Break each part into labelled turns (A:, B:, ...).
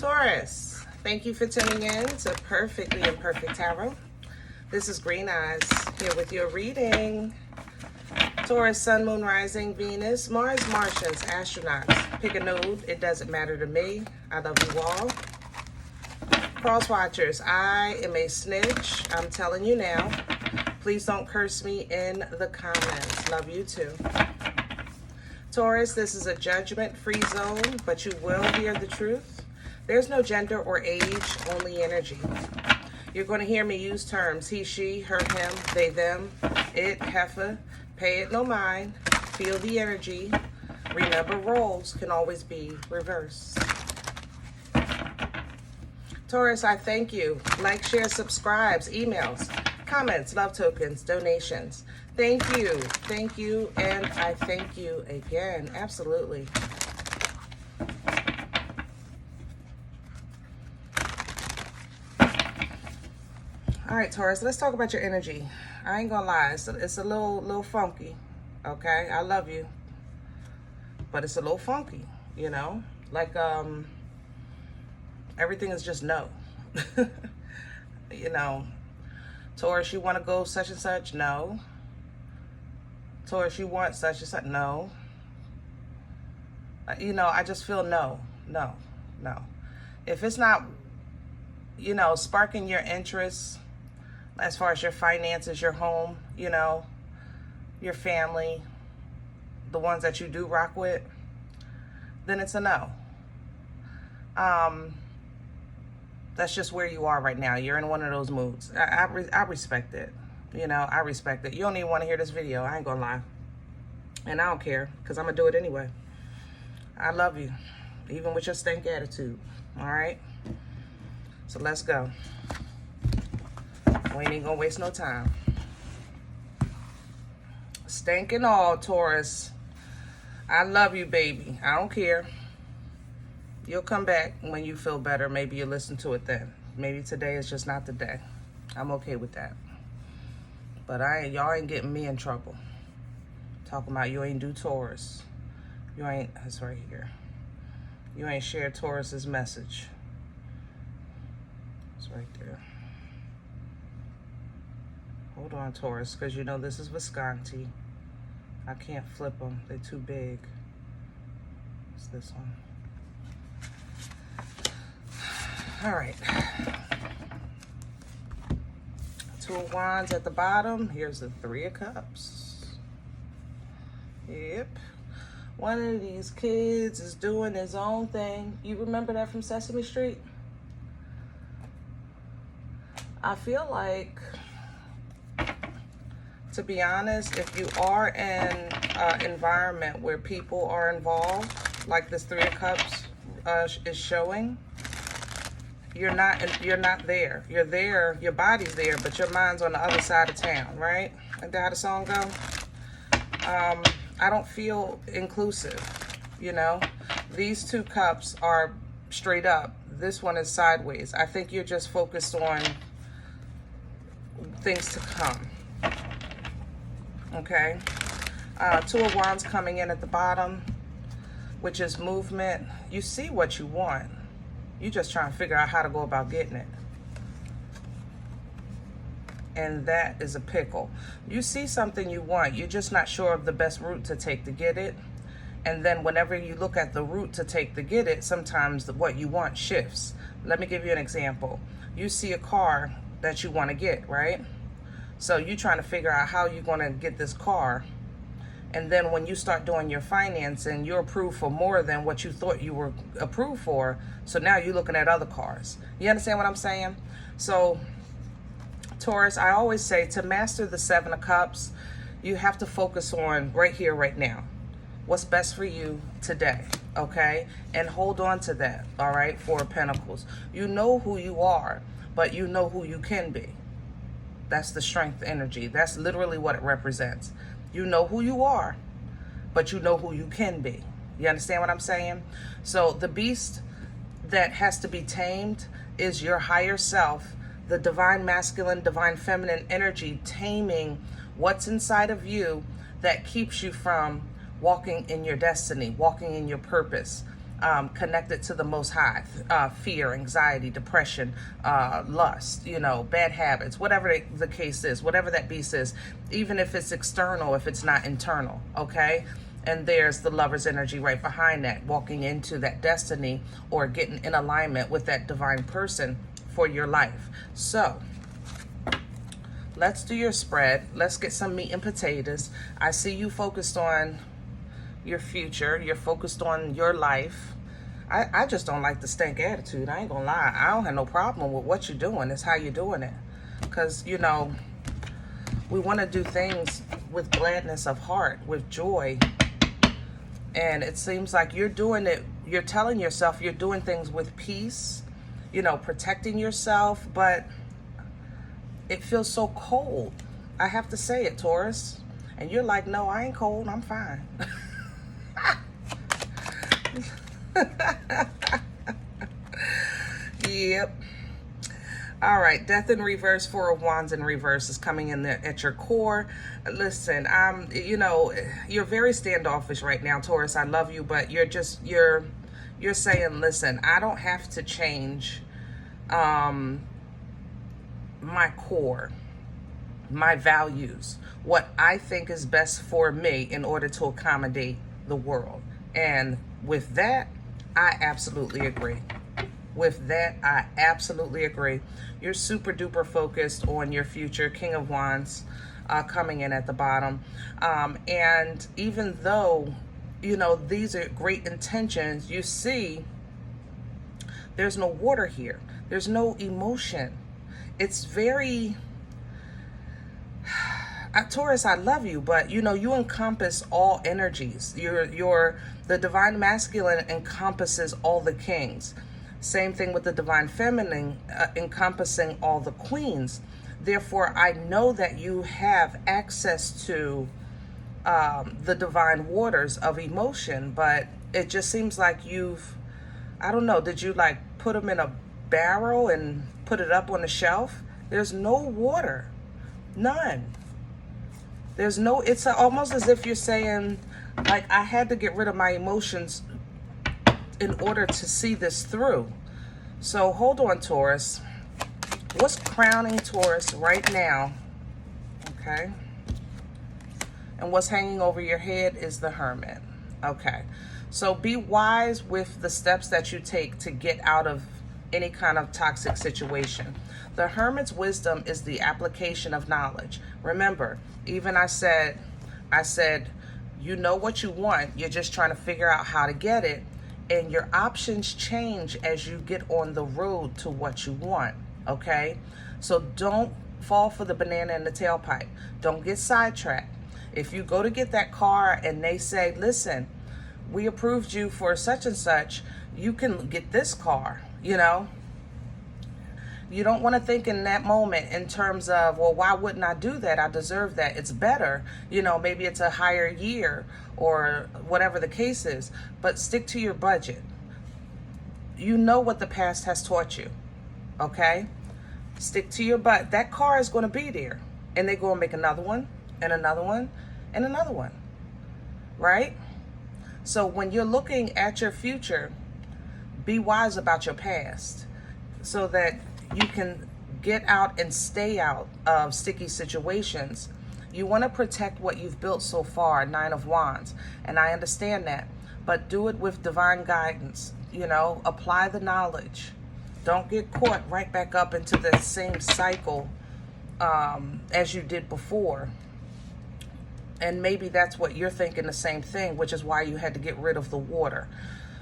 A: Taurus, thank you for tuning in to Perfectly Imperfect Tarot. This is Green Eyes here with your reading. Taurus, Sun, Moon, Rising, Venus, Mars, Martians, astronauts. Pick a node. It doesn't matter to me. I love you all. Cross watchers, I am a snitch. I'm telling you now. Please don't curse me in the comments. Love you too. Taurus, this is a judgment-free zone, but you will hear the truth. There's no gender or age, only energy. You're going to hear me use terms he, she, her, him, they, them, it, heifer. Pay it no mind. Feel the energy. Remember, roles can always be reversed. Taurus, I thank you. Like, share, subscribes, emails, comments, love tokens, donations. Thank you, and I thank you again. Absolutely. All right, Taurus, let's talk about your energy. I ain't gonna lie, it's a little funky, okay? I love you, but it's a little funky, you know? Like, everything is just no. You know, Taurus, you want to go such and such? No. Taurus, you want such and such? No. You know, I just feel no. If it's not, you know, sparking your interest as far as your finances, your home, you know, your family, the ones that you do rock with, then it's a no. That's just where you are right now. You're in one of those moods. I respect it. You know, I respect it. You don't even want to hear this video. I ain't gonna lie. And I don't care, because I'm gonna do it anyway. I love you, even with your stank attitude. All right? So let's go. We ain't even gonna waste no time. Stank and all, Taurus. I love you, baby. I don't care. You'll come back when you feel better. Maybe you'll listen to it then. Maybe today is just not the day. I'm okay with that. But y'all ain't getting me in trouble. Talking about you ain't do Taurus. You ain't, that's right here. You ain't shared Taurus's message. It's right there. Hold on, Taurus, because you know this is Visconti. I can't flip them. They're too big. It's this one. All right. Two of Wands at the bottom. Here's the Three of Cups. Yep. One of these kids is doing his own thing. You remember that from Sesame Street? I feel like, to be honest, if you are in an environment where people are involved, like this Three of Cups is showing, you're not there. You're there, your body's there, but your mind's on the other side of town, right? Like that how the song go? I don't feel inclusive, you know? These two cups are straight up. This one is sideways. I think you're just focused on things to come. Okay? Two of Wands coming in at the bottom, which is movement. You see what you want. You just trying to figure out how to go about getting it. And that is a pickle. You see something you want. You're just not sure of the best route to take to get it. And then whenever you look at the route to take to get it, sometimes what you want shifts. Let me give you an example. You see a car that you want to get, right? So you're trying to figure out how you're going to get this car. And then when you start doing your financing, you're approved for more than what you thought you were approved for. So now you're looking at other cars. You understand what I'm saying? So, Taurus, I always say to master the Seven of Cups, you have to focus on right here, right now. What's best for you today, okay? And hold on to that, all right? Four of Pentacles. You know who you are, but you know who you can be. That's the strength energy. That's literally what it represents. You know who you are, but you know who you can be. You understand what I'm saying? So the beast that has to be tamed is your higher self, the divine masculine, divine feminine energy, taming what's inside of you that keeps you from walking in your destiny, walking in your purpose. connected to the Most High. Fear, anxiety, depression, lust, you know, bad habits, whatever the case is, whatever that beast is, even if it's external, if it's not internal, okay? And there's the Lover's energy right behind that, walking into that destiny or getting in alignment with that divine person for your life. So let's do your spread. Let's get some meat and potatoes. I see you focused on your future. You're focused on your life. I just don't like the stank attitude. I ain't gonna lie. I don't have no problem with what you're doing. It's how you're doing it. Because, you know, we want to do things with gladness of heart, with joy. And it seems like you're doing it, you're telling yourself you're doing things with peace, you know, protecting yourself, but it feels so cold. I have to say it, Taurus. And you're like, no, I ain't cold, I'm fine. Yep. All right, Death in reverse, Four of Wands in reverse is coming in there at your core. Listen, you know, you're very standoffish right now, Taurus. I love you, but you're saying, listen, I don't have to change my core, my values, what I think is best for me in order to accommodate the world. And with that, I absolutely agree. With that, I absolutely agree. You're super duper focused on your future. King of Wands coming in at the bottom. And even though, you know, these are great intentions, you see there's no water here. There's no emotion. It's very... Taurus, I love you, but you know, you encompass all energies. The divine masculine encompasses all the kings. Same thing with the divine feminine, encompassing all the queens. Therefore, I know that you have access to the divine waters of emotion, but it just seems like I don't know, did you like put them in a barrel and put it up on the shelf? There's no water, none. There's no, it's almost as if you're saying, like, I had to get rid of my emotions in order to see this through. So hold on, Taurus. What's crowning Taurus right now? Okay. And what's hanging over your head is the Hermit. Okay. So be wise with the steps that you take to get out of any kind of toxic situation. The Hermit's wisdom is the application of knowledge. Remember, even I said, you know what you want. You're just trying to figure out how to get it. And your options change as you get on the road to what you want, okay? So don't fall for the banana in the tailpipe. Don't get sidetracked. If you go to get that car and they say, listen, we approved you for such and such, you can get this car, you know? You don't want to think in that moment in terms of, well, why wouldn't I do that? I deserve that. It's better. You know, maybe it's a higher year or whatever the case is. But stick to your budget. You know what the past has taught you. Okay? Stick to your budget. That car is going to be there. And they're going to make another one and another one and another one. Right? So when you're looking at your future, be wise about your past so that you can get out and stay out of sticky situations. You want to protect what you've built so far, Nine of Wands, and I understand that, but do it with divine guidance. You know, apply the knowledge. Don't get caught right back up into the same cycle as you did before. And maybe that's what you're thinking, the same thing, which is why you had to get rid of the water.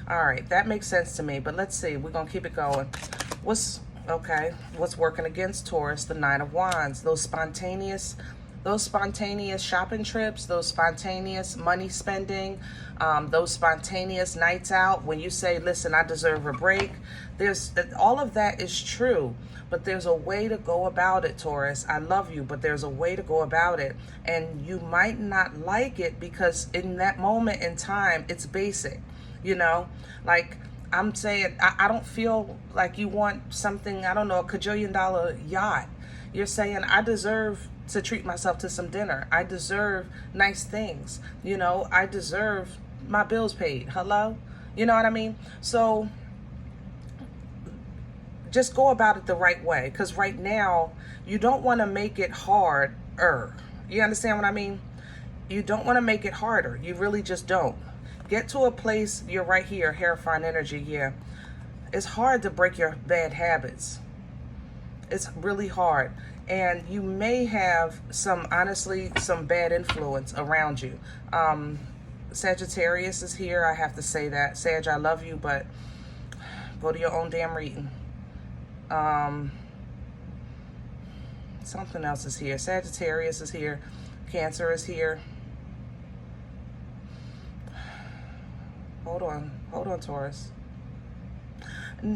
A: All right, that makes sense to me, but let's see. We're going to keep it going. What's working against Taurus? The Nine of Wands. Those spontaneous shopping trips, those spontaneous money spending, those spontaneous nights out. When you say, listen, I deserve a break, all of that is true, but there's a way to go about it, Taurus. I love you, but there's a way to go about it, and you might not like it because in that moment in time, it's basic, you know, like I'm saying, I don't feel like you want something, I don't know, a $1,000,000 yacht. You're saying, I deserve to treat myself to some dinner. I deserve nice things. You know, I deserve my bills paid. Hello? You know what I mean? So just go about it the right way, because right now you don't want to make it harder. You understand what I mean? You don't want to make it harder. You really just don't. Get to a place, you're right here, Hierophant energy, yeah. It's hard to break your bad habits. It's really hard. And you may have honestly, some bad influence around you. Sagittarius is here. I have to say that. Sag, I love you, but go to your own damn reading. Something else is here. Sagittarius is here. Cancer is here. Hold on, Taurus.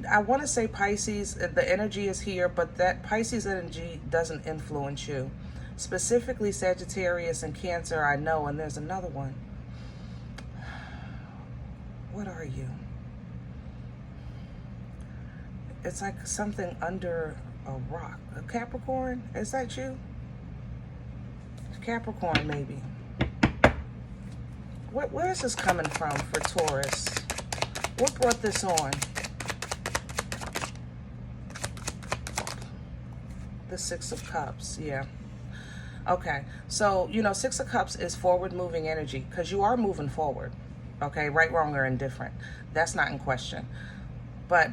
A: I want to say Pisces, the energy is here, but that Pisces energy doesn't influence you. Specifically Sagittarius and Cancer, I know, and there's another one. What are you? It's like something under a rock. A Capricorn? Is that you? Capricorn, maybe. Where is this coming from for Taurus? What brought this on? The Six of Cups, yeah. Okay, so, you know, Six of Cups is forward-moving energy, because you are moving forward. Okay, right, wrong, or indifferent. That's not in question. But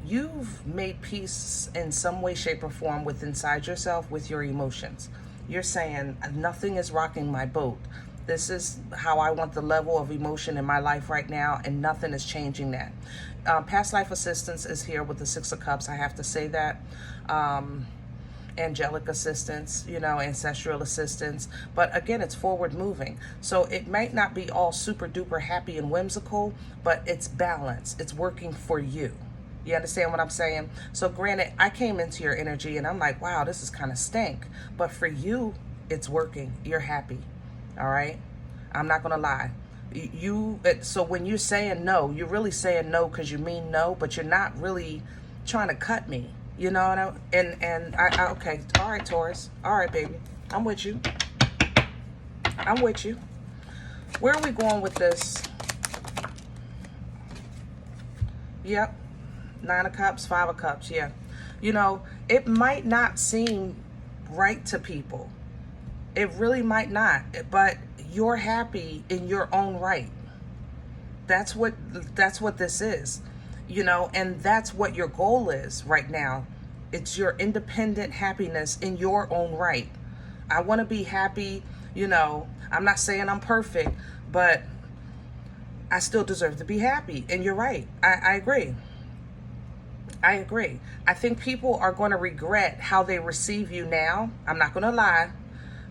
A: you've made peace in some way, shape, or form with inside yourself with your emotions. You're saying, nothing is rocking my boat. This is how I want the level of emotion in my life right now, and nothing is changing that. Past life assistance is here with the Six of Cups. I have to say that. Angelic assistance, you know, ancestral assistance. But again, it's forward moving. So it might not be all super duper happy and whimsical, but it's balanced. It's working for you. You understand what I'm saying? So granted, I came into your energy and I'm like, wow, this is kind of stank. But for you, it's working. You're happy. All right? I'm not going to lie. So when you're saying no, you're really saying no because you mean no, but you're not really trying to cut me. You know what I mean? And I okay. All right, Taurus. All right, baby. I'm with you. I'm with you. Where are we going with this? Yep. 9 of Cups, 5 of Cups, yeah. You know, it might not seem right to people. It really might not, but you're happy in your own right. That's what this is, you know, and that's what your goal is right now. It's your independent happiness in your own right. I want to be happy, you know. I'm not saying I'm perfect, but I still deserve to be happy. And you're right. I agree. I agree. I think people are going to regret how they receive you now. I'm not going to lie.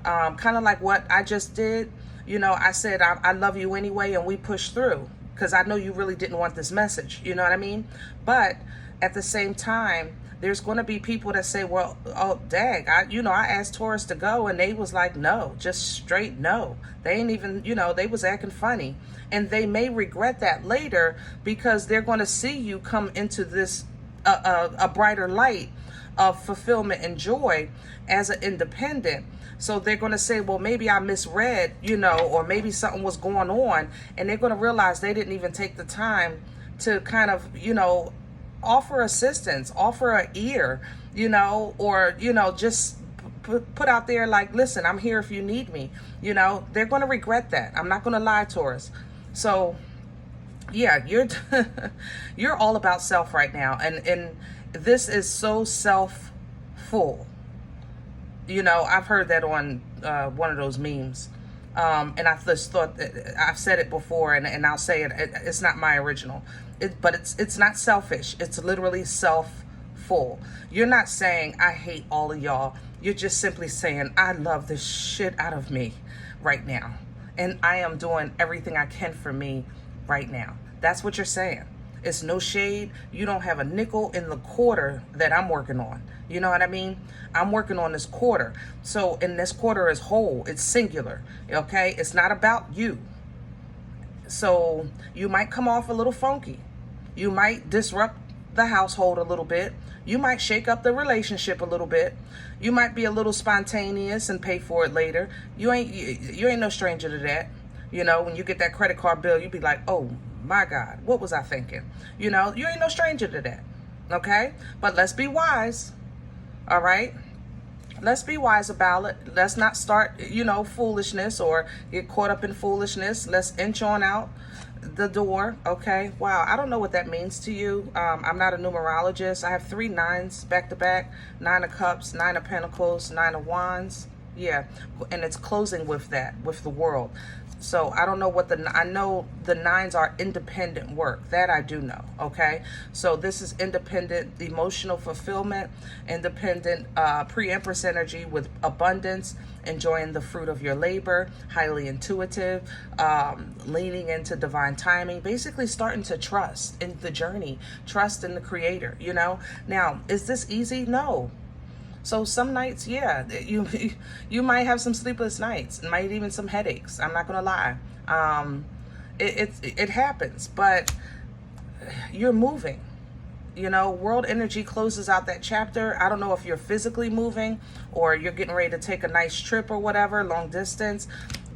A: Kind of like what I just did. You know, I said, I love you anyway, and we pushed through because I know you really didn't want this message. You know what I mean? But at the same time, there's going to be people that say, well, oh, dang, I asked Taurus to go and they was like, no, just straight no. They ain't even, you know, they was acting funny. And they may regret that later because they're going to see you come into this a brighter light of fulfillment and joy as an independent. So they're going to say, well, maybe I misread, you know, or maybe something was going on. And they're going to realize they didn't even take the time to kind of, you know, offer assistance, offer an ear, you know, or, you know, just put out there like, listen, I'm here if you need me. You know, they're going to regret that. I'm not going to lie, Taurus. So yeah, you're all about self right now. And this is so self-full. You know, I've heard that on one of those memes. And I just thought, I've said it before and I'll say it, it's not my original. But it's not selfish. It's literally self-full. You're not saying, I hate all of y'all. You're just simply saying, I love the shit out of me right now. And I am doing everything I can for me right now. That's what you're saying. It's no shade. You don't have a nickel in the quarter that I'm working on. You know what I mean? I'm working on this quarter. So, and this quarter is whole. It's singular. Okay? It's not about you. So you might come off a little funky. You might disrupt the household a little bit. You might shake up the relationship a little bit. You might be a little spontaneous and pay for it later. You ain't no stranger to that. You know, when you get that credit card bill, you be like, oh my God, what was I thinking? You know, you ain't no stranger to that. Okay? But let's be wise. All right? Let's be wise about it. Let's not start, you know, foolishness or get caught up in foolishness. Let's inch on out the door. Okay? Wow, I don't know what that means to you. I'm not a numerologist. I have 3 9s back to back. 9 of Cups, 9 of Pentacles, 9 of Wands. Yeah, and it's closing with that, with the World. So I don't know what I know the 9s are independent work. That I do know, okay? So this is independent emotional fulfillment, independent pre-empress energy with abundance, enjoying the fruit of your labor, highly intuitive, leaning into divine timing, basically starting to trust in the journey, trust in the creator, you know? Now, is this easy? No. So some nights, yeah, you might have some sleepless nights, might even some headaches. I'm not gonna lie. It happens, but you're moving. You know, world energy closes out that chapter. I don't know if you're physically moving or you're getting ready to take a nice trip or whatever, long distance,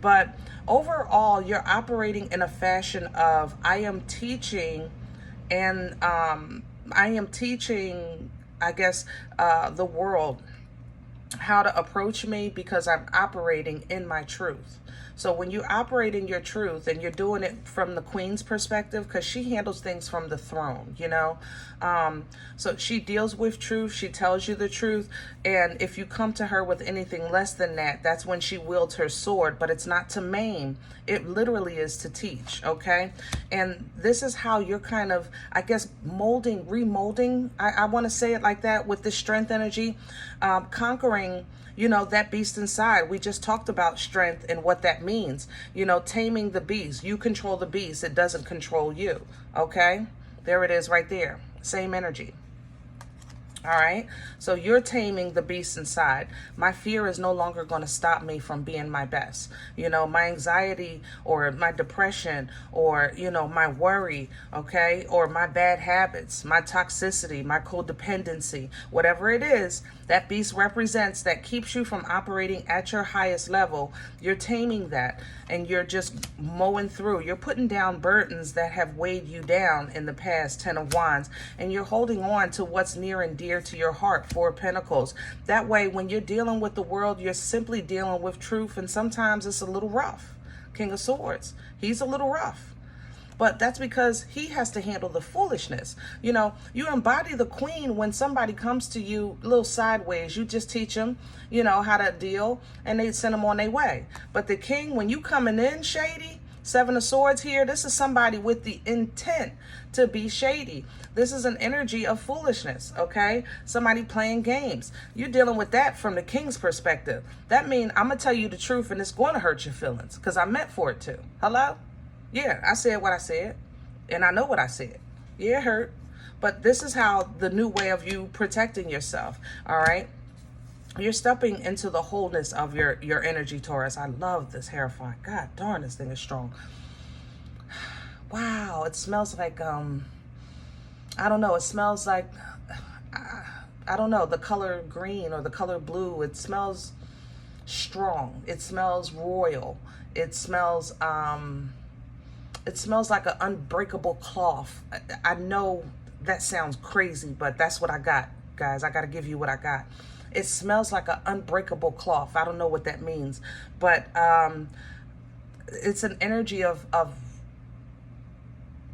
A: but overall, you're operating in a fashion of I am teaching, I guess, the world how to approach me because I'm operating in my truth. So when you operate in your truth and you're doing it from the Queen's perspective, because she handles things from the throne, you know, so she deals with truth. She tells you the truth. And if you come to her with anything less than that, that's when she wields her sword. But it's not to maim. It literally is to teach. Okay. And this is how you're kind of, I guess, remolding. I want to say it like that with this strength energy, conquering, you know, that beast inside. We just talked about strength and what that means. You know, taming the beast. You control the beast. It doesn't control you. Okay? There it is right there. Same energy. All right. So you're taming the beast inside. My fear is no longer going to stop me from being my best. You know, my anxiety or my depression or, you know, my worry, okay, or my bad habits, my toxicity, my codependency, whatever it is that beast represents that keeps you from operating at your highest level. You're taming that and you're just mowing through. You're putting down burdens that have weighed you down in the past, 10 of Wands, and you're holding on to what's near and dear to your heart, 4 of Pentacles. That way, when you're dealing with the world, you're simply dealing with truth, and sometimes it's a little rough. King of Swords, he's a little rough. But that's because he has to handle the foolishness. You know, you embody the Queen when somebody comes to you a little sideways. You just teach them, you know, how to deal, and they send them on their way. But the King, when you coming in shady, 7 of Swords here, this is somebody with the intent to be shady. This is an energy of foolishness, okay? Somebody playing games. You're dealing with that from the King's perspective. That means I'm going to tell you the truth, and it's going to hurt your feelings because I meant for it to. Hello? Yeah, I said what I said, and I know what I said. Yeah, it hurt. But this is how the new way of you protecting yourself, all right? You're stepping into the wholeness of your energy, Taurus. I love this hair fine. God darn, this thing is strong. Wow, it smells like, I don't know. It smells like, I don't know, the color green or the color blue. It smells strong. It smells royal. It smells like an unbreakable cloth. I know that sounds crazy, but that's what I got, guys. I got to give you what I got. It smells like an unbreakable cloth. I don't know what that means, but it's an energy of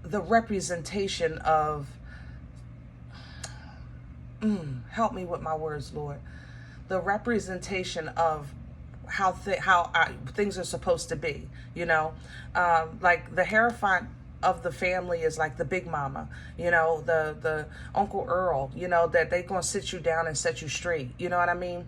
A: the representation of, help me with my words, Lord. The representation of how things are supposed to be, you know, like the hierophant of the family is like the big mama, you know, the Uncle Earl, you know, that they gonna sit you down and set you straight, you know what I mean?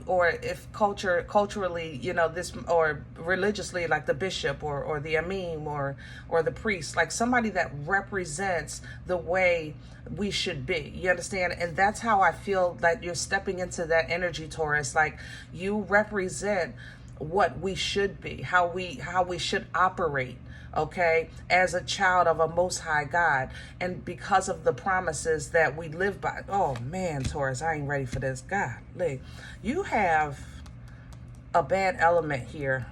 A: Or if culturally, you know, this, or religiously, like the bishop or the imam or the priest, like somebody that represents the way we should be, you understand? And that's how I feel that you're stepping into that energy, Taurus. Like you represent what we should be, how we should operate, okay, as a child of a Most High God, and because of the promises that we live by. Oh man, Taurus, I ain't ready for this. Golly, you have a bad element here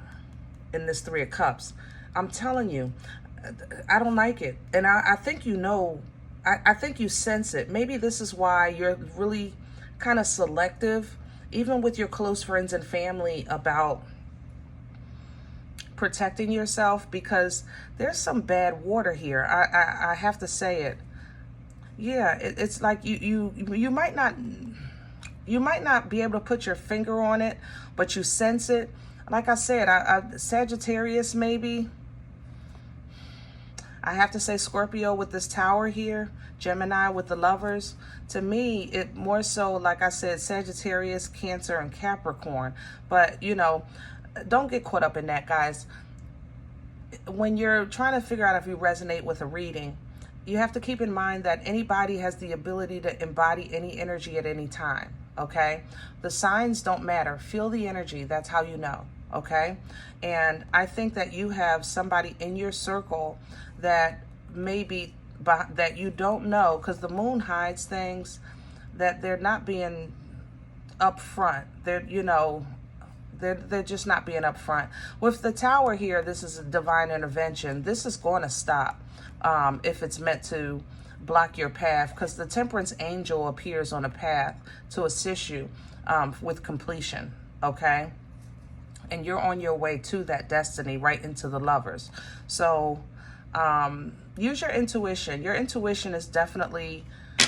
A: in this 3 of Cups. I'm telling you, I don't like it. And I think you know, I think you sense it. Maybe this is why you're really kind of selective, even with your close friends and family, about protecting yourself, because there's some bad water here. I have to say it. Yeah, it's like you might not be able to put your finger on it, but you sense it. Like I said, Sagittarius maybe. I have to say Scorpio with this Tower here, Gemini with the Lovers. To me, it more so, like I said, Sagittarius, Cancer, and Capricorn. But, you know, don't get caught up in that, guys. When you're trying to figure out if you resonate with a reading, you have to keep in mind that anybody has the ability to embody any energy at any time, okay? The signs don't matter. Feel the energy. That's how you know, okay? And I think that you have somebody in your circle that maybe that you don't know, because the moon hides things, that they're not being upfront. They're, you know, they're just not being upfront. With the Tower here, this is a divine intervention. This is going to stop if it's meant to block your path, because the Temperance Angel appears on a path to assist you with completion, okay? And you're on your way to that destiny, right into the Lovers. So use your intuition. Your intuition is definitely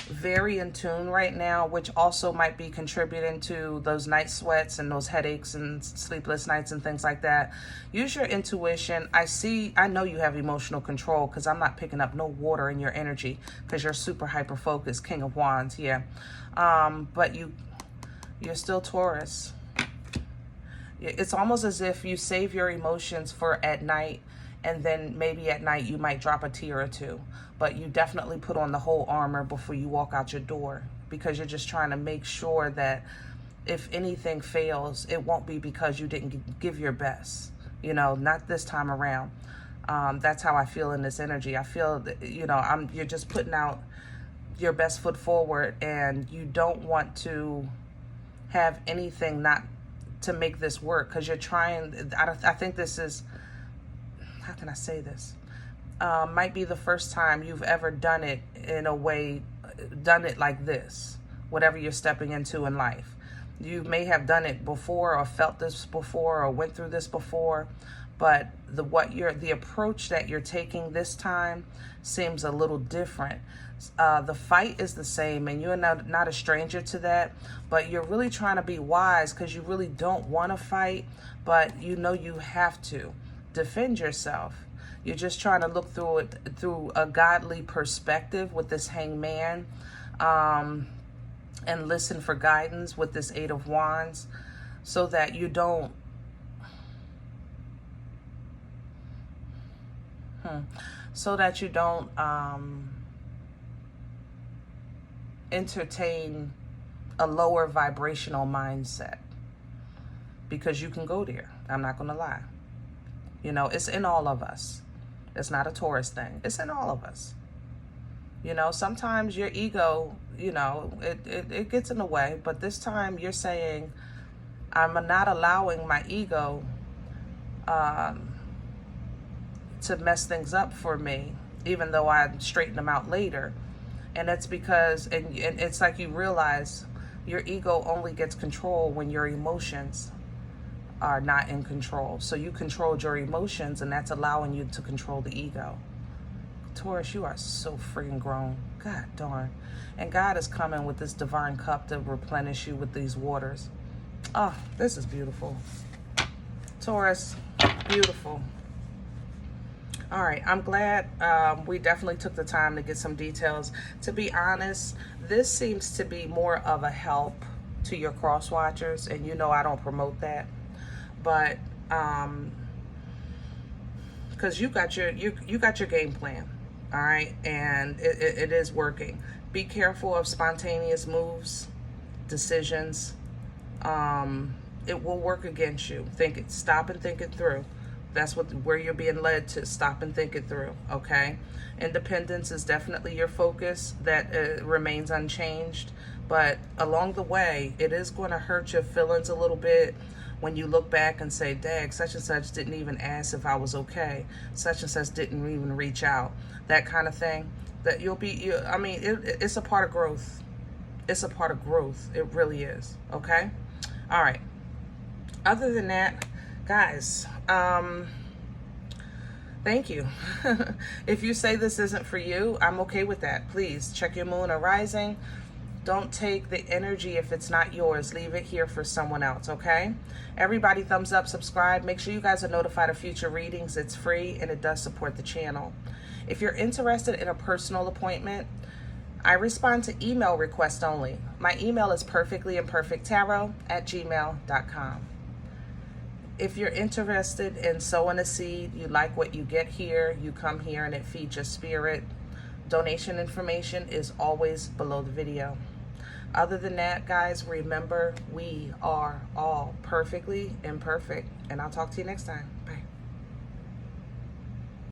A: very in tune right now, which also might be contributing to those night sweats and those headaches and sleepless nights and things like that. Use your intuition. I know you have emotional control, because I'm not picking up no water in your energy, because you're super hyper focused, King of Wands, yeah. But you're still Taurus. It's almost as if you save your emotions for at night, and then maybe at night you might drop a tear or two. But you definitely put on the whole armor before you walk out your door, because you're just trying to make sure that if anything fails, it won't be because you didn't give your best. You know, not this time around. That's how I feel in this energy. I feel that, you know, you're just putting out your best foot forward, and you don't want to have anything not to make this work, because you're trying. I think this is, how can I say this? Might be the first time you've ever done it in a way, done it like this, whatever you're stepping into in life. You may have done it before, or felt this before, or went through this before, but the approach that you're taking this time seems a little different. The fight is the same, and you're not a stranger to that, but you're really trying to be wise, because you really don't want to fight, but you know you have to defend yourself. You're just trying to look through it through a godly perspective with this Hangman, and listen for guidance with this Eight of Wands, so that you don't entertain a lower vibrational mindset, because you can go there. I'm not going to lie. You know, it's in all of us. It's not a Taurus thing. It's in all of us. You know, sometimes your ego, you know, it gets in the way. But this time you're saying, I'm not allowing my ego to mess things up for me, even though I straighten them out later. And that's because, and it's like you realize your ego only gets control when your emotions are not in control. So you controlled your emotions, and that's allowing you to control the ego. Taurus, you are so freaking grown. God darn. And God is coming with this divine cup to replenish you with these waters. Oh, this is beautiful. Taurus, beautiful. All right, I'm glad we definitely took the time to get some details. To be honest, this seems to be more of a help to your cross watchers, and you know I don't promote that. But because you got your game plan, all right, and it is working. Be careful of spontaneous moves, decisions. It will work against you. Stop and think it through. That's where you're being led to. Stop and think it through, okay? Independence is definitely your focus. That remains unchanged. But along the way, it is going to hurt your feelings a little bit. when you look back and say, dag, such and such didn't even ask if I was okay, such and such didn't even reach out, that kind of thing, that I mean, it's a part of growth. It's a part of growth. It really is. Okay? All right. Other than that, guys, thank you. If you say this isn't for you, I'm okay with that. Please check your moon or rising. Don't take the energy if it's not yours. Leave it here for someone else, okay? Everybody, thumbs up, subscribe. Make sure you guys are notified of future readings. It's free and it does support the channel. If you're interested in a personal appointment, I respond to email requests only. My email is perfectlyimperfecttarot@gmail.com. If you're interested in sowing a seed, you like what you get here, you come here and it feeds your spirit. Donation information is always below the video. Other than that, guys, remember, we are all perfectly imperfect. And I'll talk to you next time. Bye.